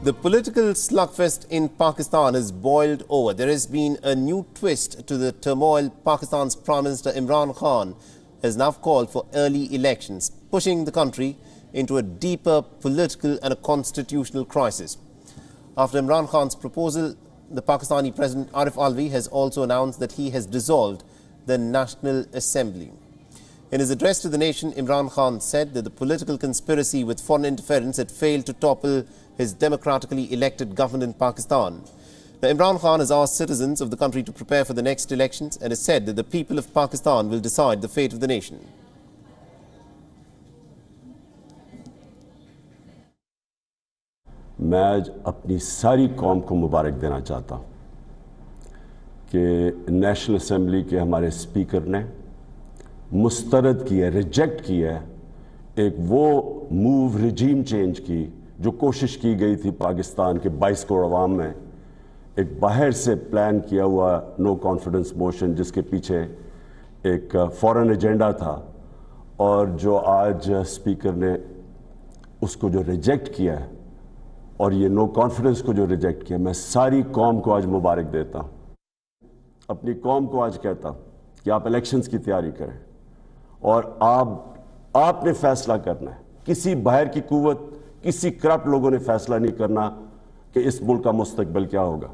The political slugfest in Pakistan has boiled over. There has been a new twist to the turmoil. Pakistan's Prime Minister Imran Khan has now called for early elections, pushing the country into a deeper political and a constitutional crisis. After Imran Khan's proposal, the Pakistani President Arif Alvi has also announced that he has dissolved the National Assembly. In his address to the nation, Imran Khan said that the political conspiracy with foreign interference had failed to topple his democratically elected government in Pakistan. Now, Imran Khan has asked citizens of the country to prepare for the next elections and has said that the people of Pakistan will decide the fate of the nation. मैं आज अपनी सारी कौम को मुबारक देना चाहता हूँ कि नेशनल असेंबली के हमारे स्पीकर ने मुस्तरद किया, रिजेक्ट किया एक वो मूव रिजीम चेंज की जो कोशिश की गई थी पाकिस्तान के 22 करोड़ अवाम में, एक बाहर से प्लान किया हुआ नो कॉन्फिडेंस मोशन जिसके पीछे एक फॉरेन एजेंडा था, और जो आज स्पीकर ने उसको जो रिजेक्ट किया है और ये नो कॉन्फिडेंस को जो रिजेक्ट किया, मैं सारी कौम को आज मुबारक देता हूँ। अपनी कौम को आज कहता हूँ कि आप इलेक्शंस की तैयारी करें और आपने फैसला करना है। किसी बाहर की कुव्वत, किसी करप्ट लोगों ने फैसला नहीं करना कि इस मुल्क का मुस्तकबिल क्या होगा।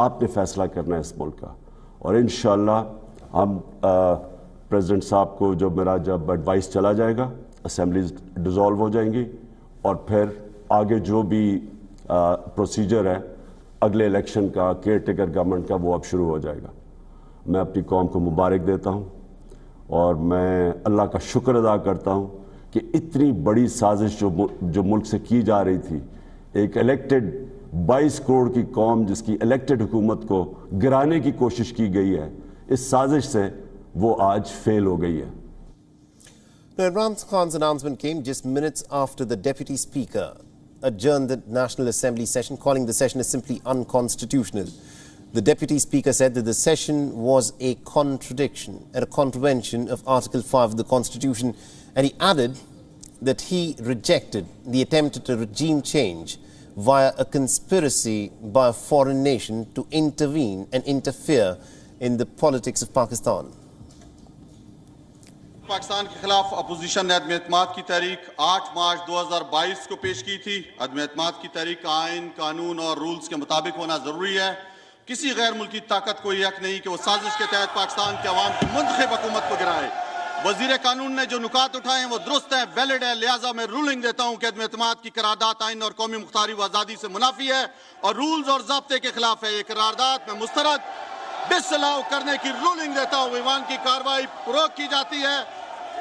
आपने फैसला करना है इस मुल्क का, और इंशाअल्लाह हम प्रेसिडेंट साहब को जब एडवाइस चला जाएगा, असेंबलीज डिसॉल्व हो जाएंगी और फिर आगे जो भी प्रोसीजर है अगले इलेक्शन का, केयर टेकर गवर्नमेंट का, वो अब शुरू हो जाएगा। मैं अपनी कौम को मुबारक देता हूँ और मैं अल्लाह का शुक्र अदा करता हूँ कि इतनी बड़ी साजिश जो मुल्क से की जा रही थी, एक इलेक्टेड 22 करोड़ की कौम जिसकी इलेक्टेड हुकूमत को गिराने की कोशिश की गई है, इस साजिश से वो आज फेल हो गई है। Imran Khan's announcement came just minutes after the Deputy Speaker adjourned the National Assembly session, calling the session as simply unconstitutional. The Deputy Speaker said that the session was a contradiction and a contravention of Article 5 of the Constitution, and he added that he rejected the attempt at a regime change via a conspiracy by a foreign nation to intervene and interfere in the politics of Pakistan. Pakistan के खिलाफ opposition ने अदम एतमाद की तारीख 8 मार्च 2022 को पेश की थी। अदम एतमाद की तारीख आइन, कानून और रूल्स के मुताबिक होना जरूरी है। किसी गैर मुल्की ताकत को यह हक नहीं कि वो साजिश के तहत पाकिस्तान के अवाम की मुंतखब हुकूमत को गिराए। वजीर कानून ने जो नुकात उठाए हैं वो दुरुस्त है, वैलिड है, लिहाजा मैं रूलिंग देता हूँ कि अदम एतमाद की करारदाद आइन और कौमी मुख्तारी व आज़ादी से मुनाफी है और रूल्स और ज़ाब्ते के खिलाफ है। ये करारदाद में मुस्तरद डिसअलाउ करने की रूलिंग देता हूँ। ईवान की कार्रवाई रोक की जाती है।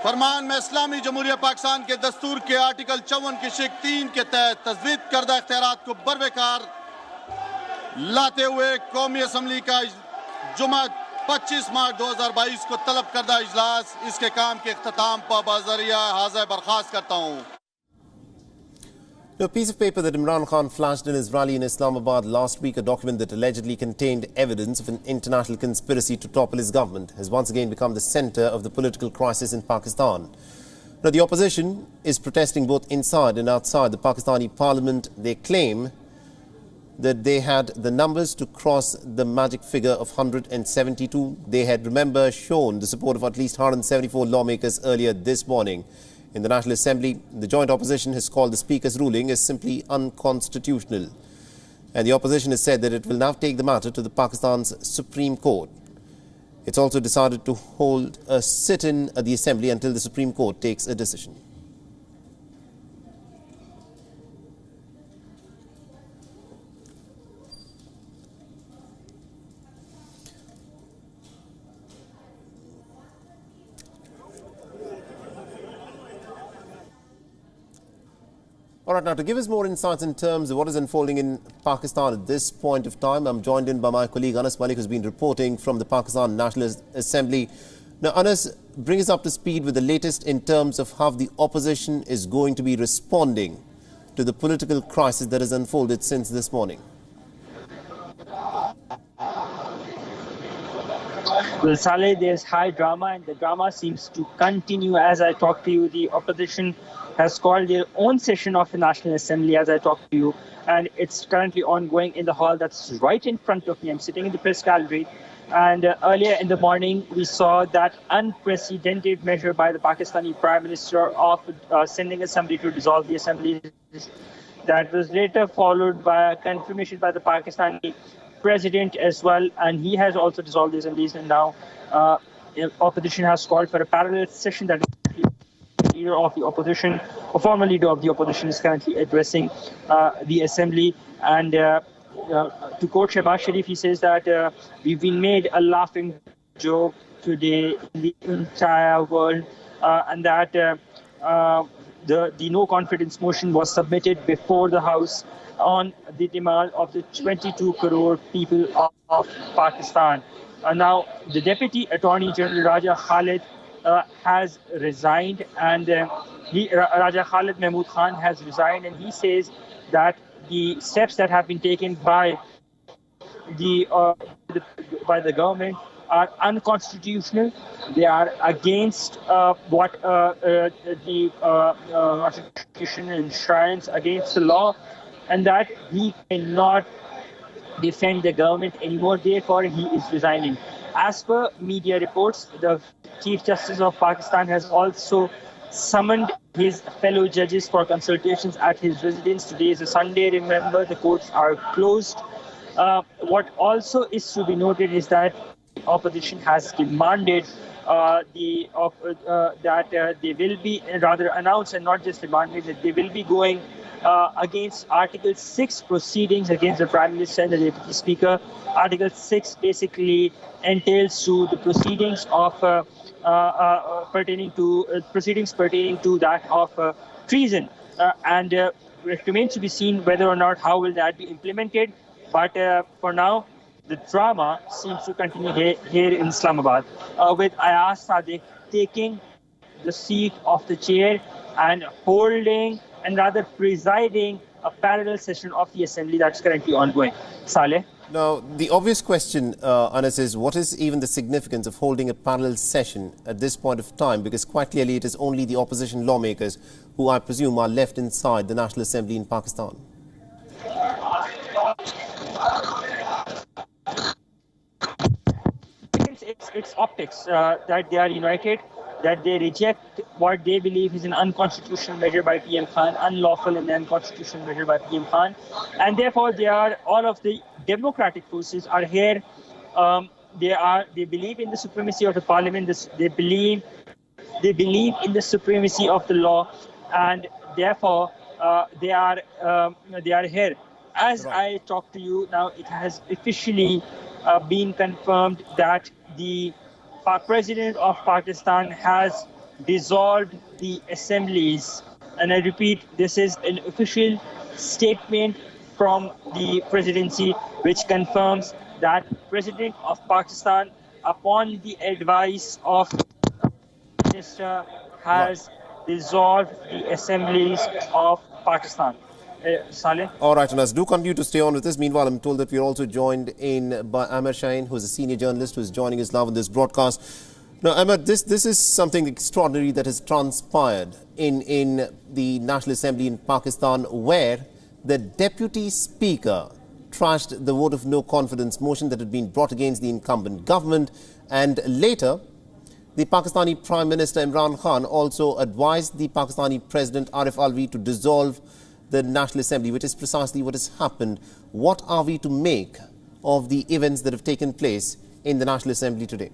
फरमान में इस्लामी जमहूरिया पाकिस्तान के दस्तूर के आर्टिकल 54 की शिक 3 के तहत तजवीज़ करदा इख्तियारात को बरबेकार लाते हुए कौमी असम्बली का जुमा 25 मार्च 2022 को तलब करदा इजलास इसके काम के इख्तिताम पर बाज़रिया हाज़िर बर्खास्त करता हूँ। A piece of paper that Imran Khan flashed in his rally in Islamabad last week, a document that allegedly contained evidence of an international conspiracy to topple his government, has once again become the center of the political crisis in Pakistan. Now, the opposition is protesting both inside and outside the Pakistani parliament. They claim that they had the numbers to cross the magic figure of 172. They had, remember, shown the support of at least 174 lawmakers earlier this morning. In the National Assembly, the joint opposition has called the Speaker's ruling as simply unconstitutional. And the opposition has said that it will now take the matter to the Pakistan's Supreme Court. It's also decided to hold a sit-in at the Assembly until the Supreme Court takes a decision. All right, now to give us more insights in terms of what is unfolding in Pakistan at this point of time, I'm joined in by my colleague Anas Malik, who's been reporting from the Pakistan National Assembly. Now, Anas, bring us up to speed with the latest in terms of how the opposition is going to be responding to the political crisis that has unfolded since this morning. Well, Saleh, there's high drama, and the drama seems to continue as I talk to you. The opposition has called their own session of the National Assembly as I talk to you, and it's currently ongoing in the hall that's right in front of me. I'm sitting in the press gallery, and earlier in the morning, we saw that unprecedented measure by the Pakistani Prime Minister of sending assembly to dissolve the assembly. That was later followed by a confirmation by the Pakistani president as well, and he has also dissolved the assemblies. And now, opposition has called for a parallel session. That is, leader of the opposition, or former leader of the opposition, is currently addressing the assembly. And to quote Shehbaz Sharif, he says that we've been made a laughing joke today in the entire world, and that the no confidence motion was submitted before the House on the demand of the 22 crore people of Pakistan. Now, the Deputy Attorney General Raja Khalid has resigned, and Raja Khalid Mahmood Khan has resigned, and he says that the steps that have been taken by the government are unconstitutional. They are against what the Constitution enshrines, against the law, and that he cannot defend the government anymore. Therefore, he is resigning. As per media reports, the Chief Justice of Pakistan has also summoned his fellow judges for consultations at his residence. Today is a Sunday. Remember, the courts are closed. What also is to be noted is that the opposition has demanded that they will be rather announced, and not just demanded, that they will be going against Article 6 proceedings against the Prime Minister and the Deputy Speaker. Article 6 basically entails to the proceedings of pertaining to that of treason, and it remains to be seen whether or not how will that be implemented. But for now, the drama seems to continue here in Islamabad, with Ayaz Sadiq taking the seat of the chair and holding and rather presiding a parallel session of the assembly that's currently ongoing. Saleh? Now, the obvious question, Anas, is what is even the significance of holding a parallel session at this point of time? Because quite clearly it is only the opposition lawmakers who I presume are left inside the National Assembly in Pakistan. It's optics that they are united, that they reject what they believe is an unconstitutional measure by PM Khan, unlawful and unconstitutional measure by PM Khan, and therefore all of the democratic forces are here. They believe in the supremacy of the parliament. They believe in the supremacy of the law, and therefore they are here. As I talk to you now, it has officially been confirmed that the President of Pakistan has dissolved the assemblies, and I repeat, this is an official statement from the presidency which confirms that President of Pakistan, upon the advice of the Minister, has dissolved the assemblies of Pakistan. Saleh? All right, Anas, do continue to stay on with us. Meanwhile, I'm told that we're also joined in by Amir Shaheen, who is a senior journalist who is joining us now in this broadcast. Now, Amir, this is something extraordinary that has transpired in the National Assembly in Pakistan, where the Deputy Speaker trashed the vote of no confidence motion that had been brought against the incumbent government, and later the Pakistani Prime Minister Imran Khan also advised the Pakistani President Arif Alvi to dissolve the National Assembly, which is precisely what has happened. What are we to make of the events that have taken place in the National Assembly today?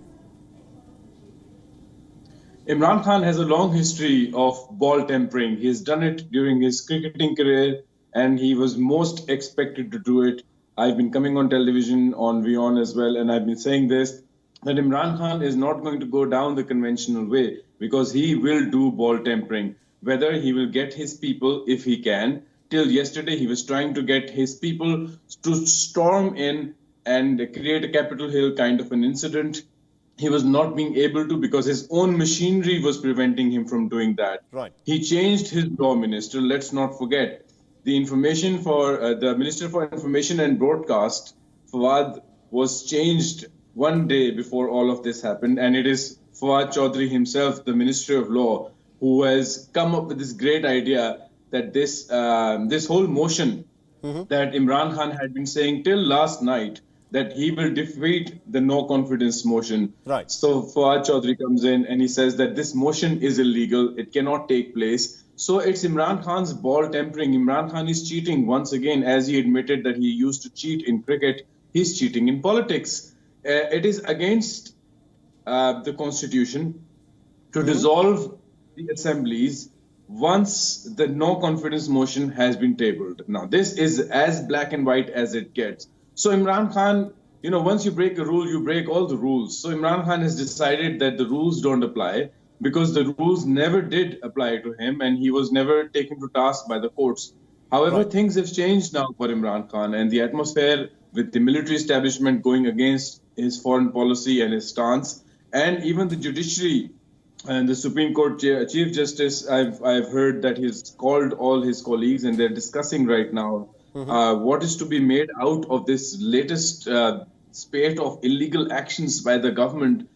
Imran Khan has a long history of ball tempering. He's done it during his cricketing career, and he was most expected to do it. I've been coming on television on WION as well, and I've been saying this, that Imran Khan is not going to go down the conventional way, because he will do ball tempering. Whether he will get his people, if he can. Till yesterday, he was trying to get his people to storm in and create a Capitol Hill kind of an incident. He was not being able to because his own machinery was preventing him from doing that. Right. He changed his law minister. Let's not forget. The Minister for Information and Broadcast, Fawad, was changed one day before all of this happened, and it is Fawad Chaudhry himself, the Minister of Law, who has come up with this great idea that this whole motion that Imran Khan had been saying till last night, that he will defeat the no confidence motion. Right. So Fawad Chaudhry comes in and he says that this motion is illegal, it cannot take place. So it's Imran Khan's ball tempering. Imran Khan is cheating once again, as he admitted that he used to cheat in cricket. He's cheating in politics. It is against the constitution to dissolve the assemblies once the no confidence motion has been tabled. Now, this is as black and white as it gets. So Imran Khan, once you break a rule, you break all the rules. So Imran Khan has decided that the rules don't apply because the rules never did apply to him and he was never taken to task by the courts. However, things have changed now for Imran Khan, and the atmosphere with the military establishment going against his foreign policy and his stance, and even the judiciary and the Supreme Court Chief Justice, I've heard that he's called all his colleagues and they're discussing right now what is to be made out of this latest spate of illegal actions by the government.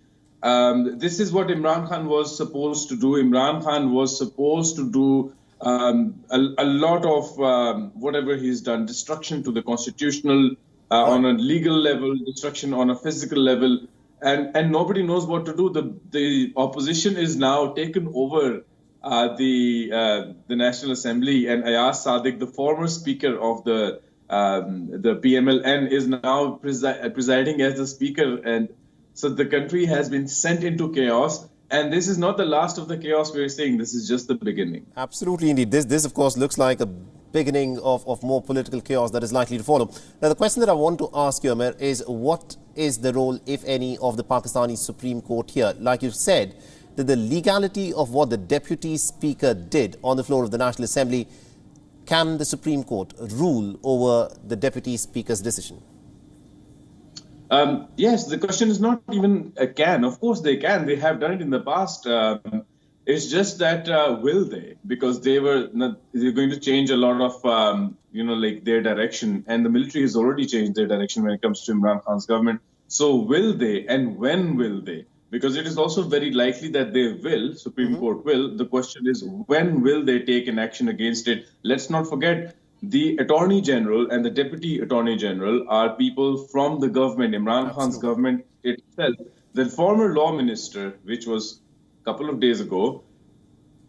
This is what Imran Khan was supposed to do. Imran Khan was supposed to do a lot of whatever he's done, destruction to the constitutional, on a legal level, destruction on a physical level, and nobody knows what to do. The opposition is now taken over the National Assembly, and Ayaz Sadiq, the former speaker of the PMLN, is now presiding as the speaker, and so the country has been sent into chaos. And this is not the last of the chaos we're seeing. This is just the beginning. Absolutely, indeed. This, of course, looks like a beginning of more political chaos that is likely to follow. Now, the question that I want to ask you, Amir, is what is the role, if any, of the Pakistani Supreme Court here? Like you said, that the legality of what the Deputy Speaker did on the floor of the National Assembly, can the Supreme Court rule over the Deputy Speaker's decision? Yes, the question is not even can. Of course they can. They have done it in the past. It's just that will they? Because they're going to change a lot of, like their direction. And the military has already changed their direction when it comes to Imran Khan's government. So will they, and when will they? Because it is also very likely that they will, Supreme Court will. The question is, when will they take an action against it? Let's not forget, the Attorney General and the Deputy Attorney General are people from the government, Imran Khan's government itself. The former law minister, which was a couple of days ago,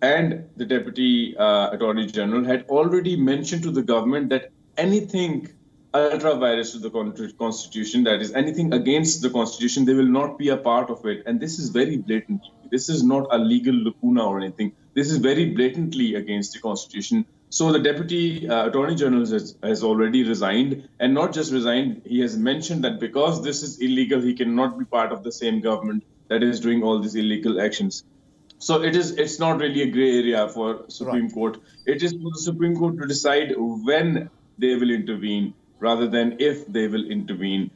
and the Deputy Attorney General had already mentioned to the government that anything ultra-virus to the Constitution, that is anything against the Constitution, they will not be a part of it. And this is very blatant. This is not a legal lacuna or anything. This is very blatantly against the Constitution. So the Deputy Attorney General has already resigned, and not just resigned, he has mentioned that because this is illegal, he cannot be part of the same government that is doing all these illegal actions. So it's not really a gray area for Supreme Court. It is for the Supreme Court to decide when they will intervene rather than if they will intervene.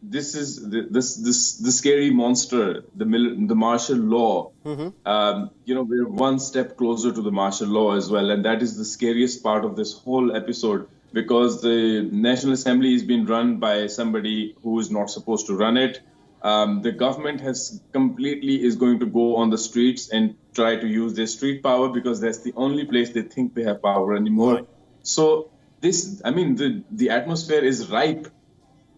This is the scary monster, the martial law. We're one step closer to the martial law as well, and that is the scariest part of this whole episode, because the National Assembly is being run by somebody who is not supposed to run it. The government is going to go on the streets and try to use their street power because that's the only place they think they have power anymore. So the atmosphere is ripe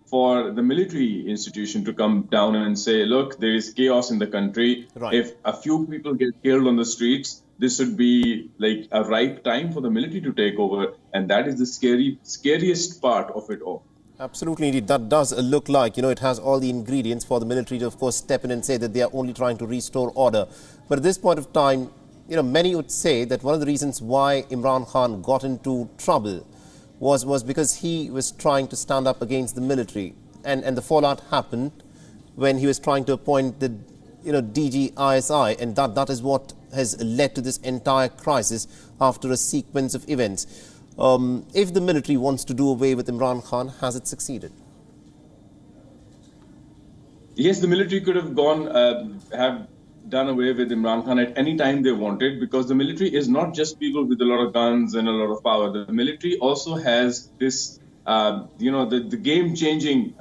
for the military institution to come down and say, look, there is chaos in the country. If a few people get killed on the streets, this would be like a ripe time for the military to take over. And that is the scariest part of it all. Absolutely, indeed. That does look like, it has all the ingredients for the military to, of course, step in and say that they are only trying to restore order. But at this point of time, many would say that one of the reasons why Imran Khan got into trouble was because he was trying to stand up against the military. And the fallout happened when he was trying to appoint the DG ISI, and that is what has led to this entire crisis after a sequence of events. If the military wants to do away with Imran Khan, has it succeeded? Yes, the military could have have done away with Imran Khan at any time they wanted, because the military is not just people with a lot of guns and a lot of power. The military also has this the game-changing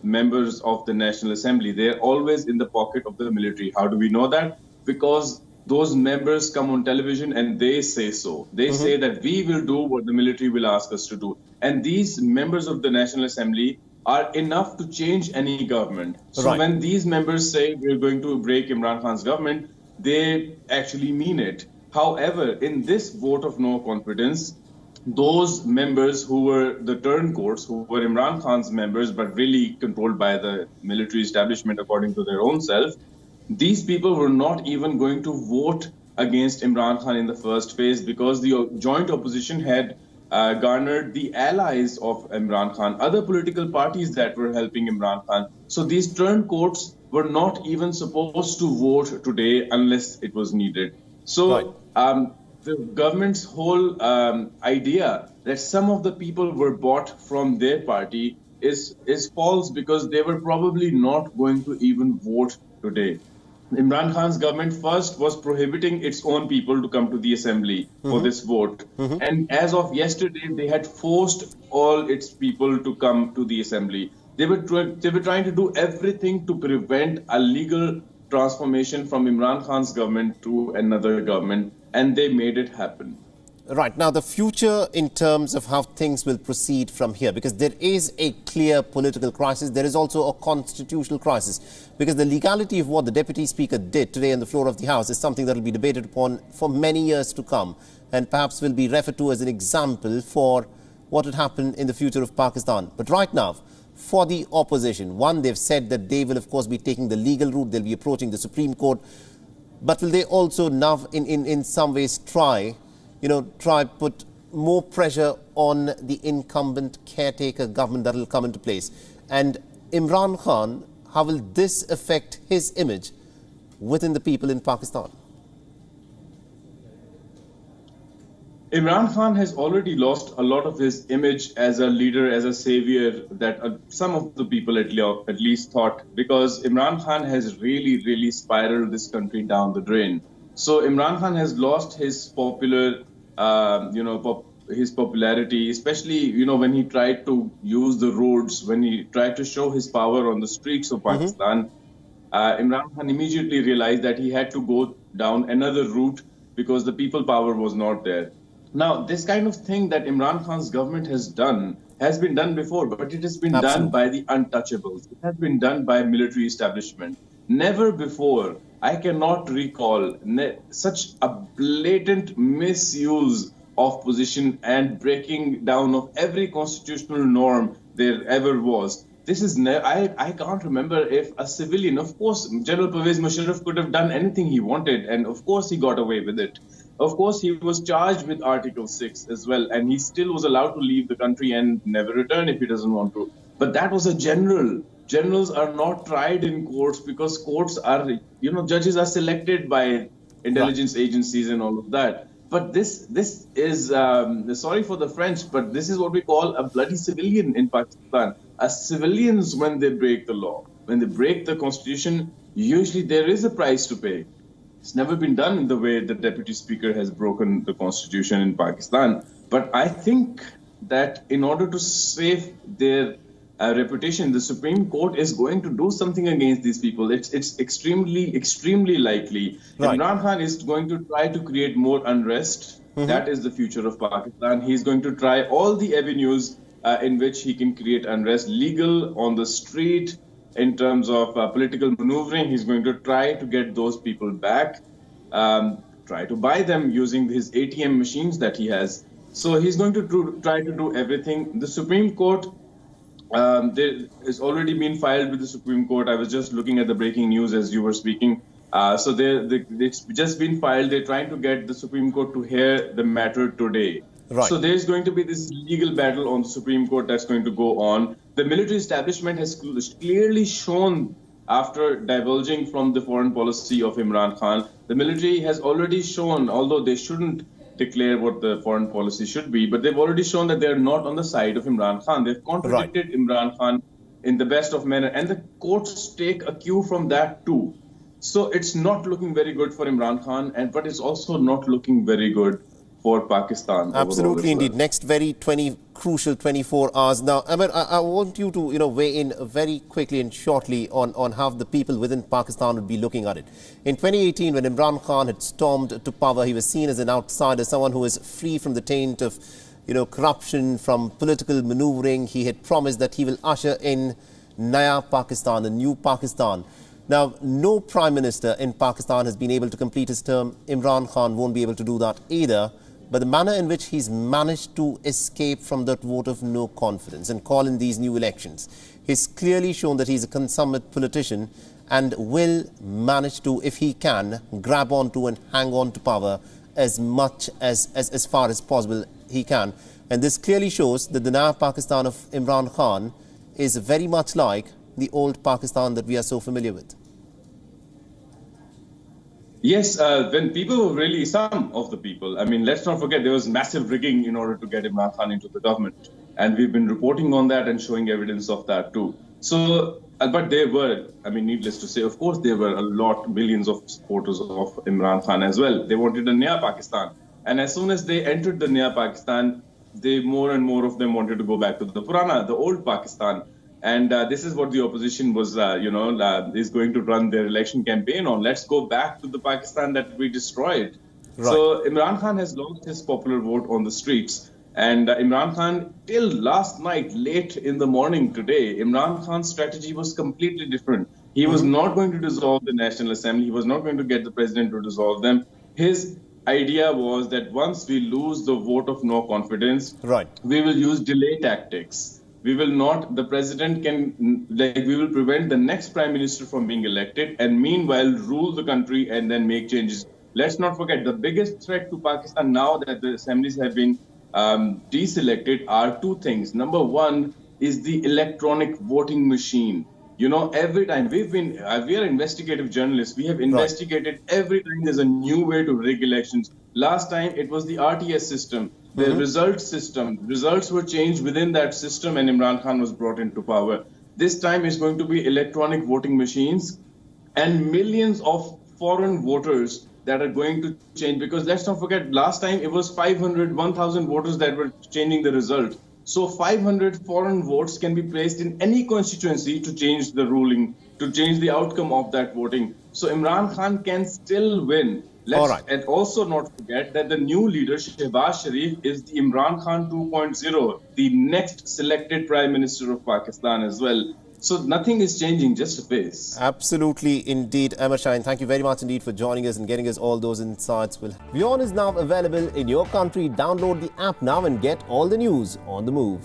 members of the National Assembly, they're always in the pocket of the military. How do we know that? Because those members come on television and they say so. They say that we will do what the military will ask us to do. And these members of the National Assembly are enough to change any government. So when these members say we're going to break Imran Khan's government, they actually mean it. However, in this vote of no confidence, those members who were the turncoats, who were Imran Khan's members, but really controlled by the military establishment according to their own self, these people were not even going to vote against Imran Khan in the first phase because the joint opposition had garnered the allies of Imran Khan, other political parties that were helping Imran Khan. So these turncoats were not even supposed to vote today unless it was needed. So the government's whole idea that some of the people were bought from their party is false because they were probably not going to even vote today. Imran Khan's government first was prohibiting its own people to come to the assembly for this vote. And as of yesterday, they had forced all its people to come to the assembly. They were trying to do everything to prevent a legal transformation from Imran Khan's government to another government, and they made it happen. Right. Now, the future in terms of how things will proceed from here, because there is a clear political crisis, there is also a constitutional crisis, because the legality of what the Deputy Speaker did today on the floor of the House is something that will be debated upon for many years to come, and perhaps will be referred to as an example for what would happen in the future of Pakistan. But right now, for the opposition, one, they've said that they will, of course, be taking the legal route, they'll be approaching the Supreme Court, but will they also now, in some ways, try put more pressure on the incumbent caretaker government that will come into place? And Imran Khan, how will this affect his image within the people in Pakistan? Imran Khan has already lost a lot of his image as a leader, as a savior that some of the people at least thought, because Imran Khan has really spiraled this country down the drain. So Imran Khan has lost his his popularity, especially, when he tried to use the roads, when he tried to show his power on the streets of Pakistan. Imran Khan immediately realized that he had to go down another route because the people power was not there. Now, this kind of thing that Imran Khan's government has been done before, but it has been done by the untouchables. It has been done by military establishment. Never before, I cannot recall such a blatant misuse of position and breaking down of every constitutional norm there ever was. This is I can't remember if a civilian, of course, General Pervez Musharraf could have done anything he wanted, and of course he got away with it. Of course, he was charged with Article 6 as well, and he still was allowed to leave the country and never return if he doesn't want to. But that was a general. Generals are not tried in courts because courts are, judges are selected by intelligence agencies and all of that. But this is, sorry for the French, but this is what we call a bloody civilian in Pakistan. Civilians, when they break the law, when they break the constitution, usually there is a price to pay. It's never been done in the way the Deputy Speaker has broken the constitution in Pakistan. But I think that in order to save their reputation, the Supreme Court is going to do something against these people. It's extremely likely. Right. Imran Khan is going to try to create more unrest. That is the future of Pakistan. He's going to try all the avenues in which he can create unrest, legal, on the street, in terms of political maneuvering. He's going to try to get those people back, try to buy them using his ATM machines that he has. So he's going to try to do everything. The Supreme Court, there has already been filed with the Supreme Court. I was just looking at the breaking news as you were speaking. So it's just been filed. They're trying to get the Supreme Court to hear the matter today. Right. So there's going to be this legal battle on the Supreme Court that's going to go on. The military establishment has clearly shown, after divulging from the foreign policy of Imran Khan, the military has already shown, although they shouldn't declare what the foreign policy should be, but they've already shown that they're not on the side of Imran Khan. They've contradicted Imran Khan in the best of manner, and the courts take a cue from that too. So it's not looking very good for Imran Khan, but it's also not looking very good for Pakistan. Absolutely, indeed. Next very crucial 24 hours. Now, Amir, I want you to weigh in very quickly and shortly on how the people within Pakistan would be looking at it. In 2018, when Imran Khan had stormed to power, he was seen as an outsider, someone who was free from the taint of corruption, from political maneuvering. He had promised that he will usher in Naya Pakistan, a new Pakistan. Now, no Prime Minister in Pakistan has been able to complete his term. Imran Khan won't be able to do that either. But the manner in which he's managed to escape from that vote of no confidence and call in these new elections, he's clearly shown that he's a consummate politician and will manage to, if he can, grab onto and hang on to power as much as far as possible he can. And this clearly shows that the Naya Pakistan of Imran Khan is very much like the old Pakistan that we are so familiar with. Yes, when people were really, some of the people, I mean, let's not forget there was massive rigging in order to get Imran Khan into the government. And we've been reporting on that and showing evidence of that too. So, but there were, I mean, needless to say, of course, there were millions of supporters of Imran Khan as well. They wanted a Naya Pakistan. And as soon as they entered the Naya Pakistan, more and more of them wanted to go back to the Purana, the old Pakistan. And this is what the opposition was, is going to run their election campaign on. Let's go back to the Pakistan that we destroyed. Right. So Imran Khan has lost his popular vote on the streets. And Imran Khan, till last night, late in the morning today, Imran Khan's strategy was completely different. He was not going to dissolve the National Assembly. He was not going to get the president to dissolve them. His idea was that once we lose the vote of no confidence, we will use delay tactics. We will not, the president can, we will prevent the next prime minister from being elected and meanwhile rule the country and then make changes. Let's not forget, the biggest threat to Pakistan now that the assemblies have been deselected are two things. Number one is the electronic voting machine. You know, every time we are investigative journalists, we have investigated every time there's a new way to rig elections. Last time it was the RTS system. The results were changed within that system and Imran Khan was brought into power. This time is going to be electronic voting machines and millions of foreign voters that are going to change, because let's not forget, last time it was 1,000 voters that were changing the result. So 500 foreign votes can be placed in any constituency to change the ruling, to change the outcome of that voting. So Imran Khan can still win. And also not forget that the new leader, Shehbaz Sharif, is the Imran Khan 2.0, the next selected Prime Minister of Pakistan as well. So nothing is changing, just a face. Absolutely, indeed. Amir Shaheen, thank you very much indeed for joining us and getting us all those insights. WION is now available in your country. Download the app now and get all the news on the move.